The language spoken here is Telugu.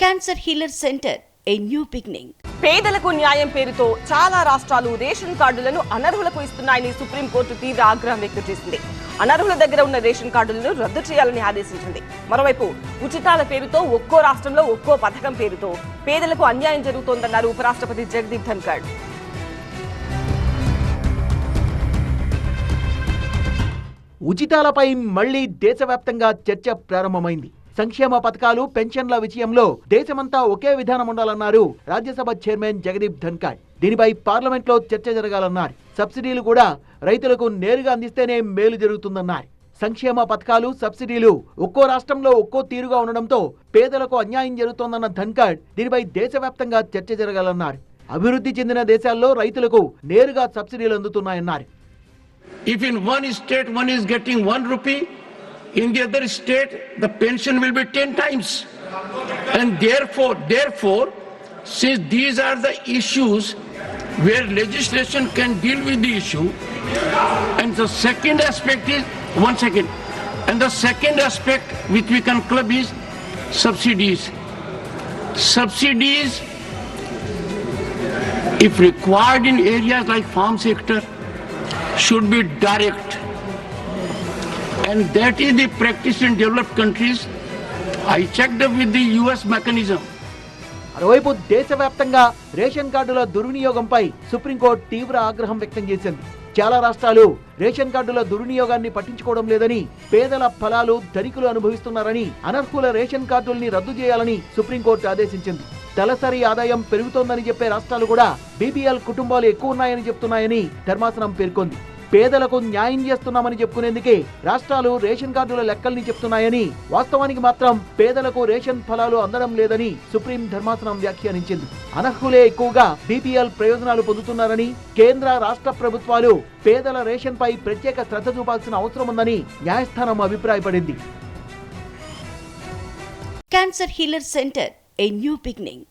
Cancer healer centre a new beginning. పేదలకు న్యాయం పేరుతో చాలా రాష్ట్రాలు రేషన్ కార్డులను అనర్హులకు ఇస్తున్నాయని సుప్రీంకోర్టు తీవ్ర ఆగ్రహం వ్యక్తం చేసింది. అనర్హుల దగ్గర ఉన్న రేషన్ కార్డులను రద్దు చేయాలని ఆదేశించింది. మరోవైపు ఉచితాల పేరుతో ఒక్కో రాష్ట్రంలో ఒక్కో పథకం పేరుతో పేదలకు అన్యాయం జరుగుతోందన్నారు ఉపరాష్ట్రపతి జగదీప్ ధన్కర్. ఉచితాలపై మళ్లీ దేశవ్యాప్తంగా చర్చ ప్రారంభమైంది. సంక్షేమ పథకాలు, పెన్షన్ల విషయంలో దేశమంతా ఒకే విధానం ఉండాలన్నారు రాజ్యసభ చైర్మన్ జగదీప్ ధన్కర్. దీనిపై పార్లమెంట్లో చర్చ జరగాలన్నారు. సబ్సిడీలు కూడా రైతులకు నేరుగా అందిస్తేనే మేలు జరుగుతుందన్నారు. సంక్షేమ పథకాలు, సబ్సిడీలు ఒక్కో రాష్ట్రంలో ఒక్కో తీరుగా ఉండడంతో పేదలకు అన్యాయం జరుగుతోందన్న ధన్కర్ దీనిపై దేశవ్యాప్తంగా చర్చ జరగాలన్నారు. అభివృద్ధి చెందిన దేశాల్లో రైతులకు నేరుగా సబ్సిడీలు అందుతున్నాయన్నారు. If in one state one is getting 1 rupee, in the other state the pension will be 10 times. And therefore, since these are the issues where legislation can deal with the issue, and the second aspect is, and the second aspect which we can club is subsidies. Subsidies, if required in areas like farm sector, should be direct, and that is the practice in developed countries. I checked up with the US mechanism. మరోవైపు దేశవ్యాప్తంగా రేషన్ కార్డుల దుర్వినియోగంపై సుప్రీంకోర్టు తీవ్ర ఆగ్రహం వ్యక్తం చేసింది. చాలా రాష్ట్రాలు రేషన్ కార్డుల దుర్వినియోగాన్ని పట్టించుకోవడం లేదని, పేదల ఫలాలు ధనికులు అనుభవిస్తున్నారని, అనర్హుల రేషన్ కార్డుల్ని రద్దు చేయాలని సుప్రీంకోర్టు ఆదేశించింది. తలసరి ఆదాయం పెరుగుతోందని చెప్పే రాష్ట్రాలు కూడా బీపీఎల్ కుటుంబాలు ఎక్కువ ఉన్నాయని చెప్తున్నాయని ధర్మాసనం పేర్కొంది. పేదలకు న్యాయం చేస్తున్నామని చెప్పుకునేందుకే రాష్ట్రాలు రేషన్ కార్డుల లెక్కల్ని చెప్తున్నాయని, వాస్తవానికి మాత్రం పేదలకు రేషన్ ఫలాలు అందడం లేదని సుప్రీం ధర్మాసనం వ్యాఖ్యానించింది. అనర్హులే ఎక్కువగా బీపీఎల్ ప్రయోజనాలు పొందుతున్నారని, కేంద్ర రాష్ట్ర ప్రభుత్వాలు పేదల రేషన్ పై ప్రత్యేక శ్రద్ధ చూపాల్సిన అవసరం ఉందని న్యాయస్థానం అభిప్రాయపడింది. Cancer healer centre a new beginning.